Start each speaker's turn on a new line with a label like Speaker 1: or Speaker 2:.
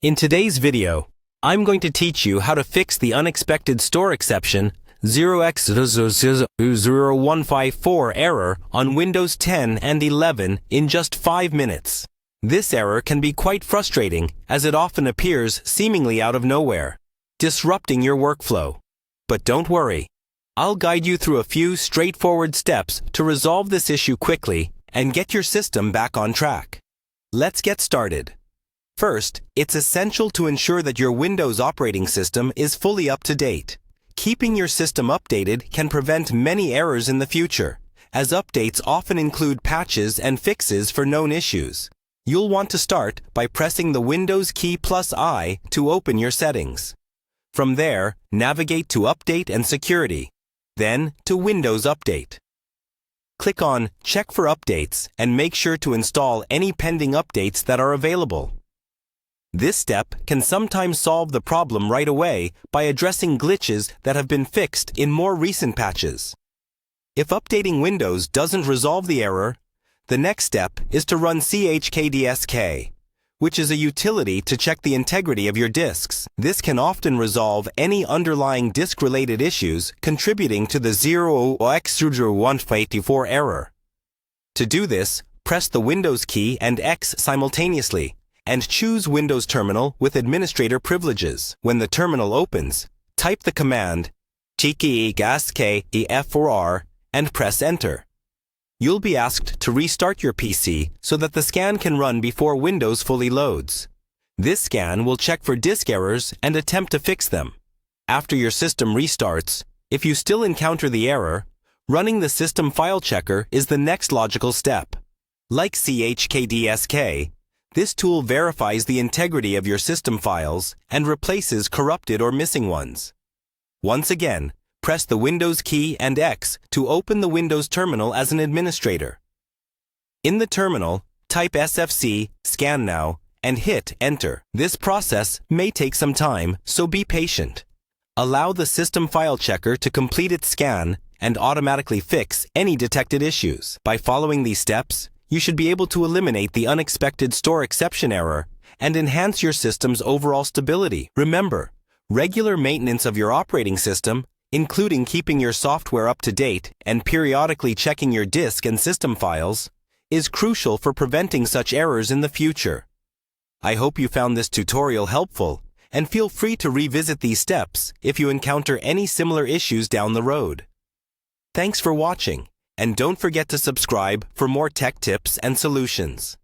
Speaker 1: In today's video, I'm going to teach you how to fix the unexpected store exception 0x00154 error on Windows 10 and 11 in just 5 minutes. This error can be quite frustrating as it often appears seemingly out of nowhere, disrupting your workflow. But don't worry, I'll guide you through a few straightforward steps to resolve this issue quickly and get your system back on track. Let's get started. First, it's essential to ensure that your Windows operating system is fully up to date. Keeping your system updated can prevent many errors in the future, as updates often include patches and fixes for known issues. You'll want to start by pressing the Windows key +I to open your settings. From there, navigate to Update and Security, then to Windows Update. Click on Check for Updates and make sure to install any pending updates that are available. This step can sometimes solve the problem right away by addressing glitches that have been fixed in more recent patches. If updating Windows doesn't resolve the error, the next step is to run chkdsk, which is a utility to check the integrity of your disks. This can often resolve any underlying disk-related issues contributing to the 0x00154 error. To do this, press the Windows key and X simultaneously, and choose Windows Terminal with administrator privileges. When the terminal opens, type the command chkdsk and press Enter. You'll be asked to restart your PC so that the scan can run before Windows fully loads. This scan will check for disk errors and attempt to fix them. After your system restarts, if you still encounter the error, running the System File Checker is the next logical step. Like chkdsk, this tool verifies the integrity of your system files and replaces corrupted or missing ones. Once again, press the Windows key and X to open the Windows terminal as an administrator. In the terminal, type SFC, Scan Now, and hit Enter. This process may take some time, so be patient. Allow the System File Checker to complete its scan and automatically fix any detected issues. By following these steps, you should be able to eliminate the unexpected store exception error and enhance your system's overall stability. Remember, regular maintenance of your operating system, including keeping your software up to date and periodically checking your disk and system files, is crucial for preventing such errors in the future. I hope you found this tutorial helpful, and feel free to revisit these steps if you encounter any similar issues down the road. Thanks for watching. And don't forget to subscribe for more tech tips and solutions.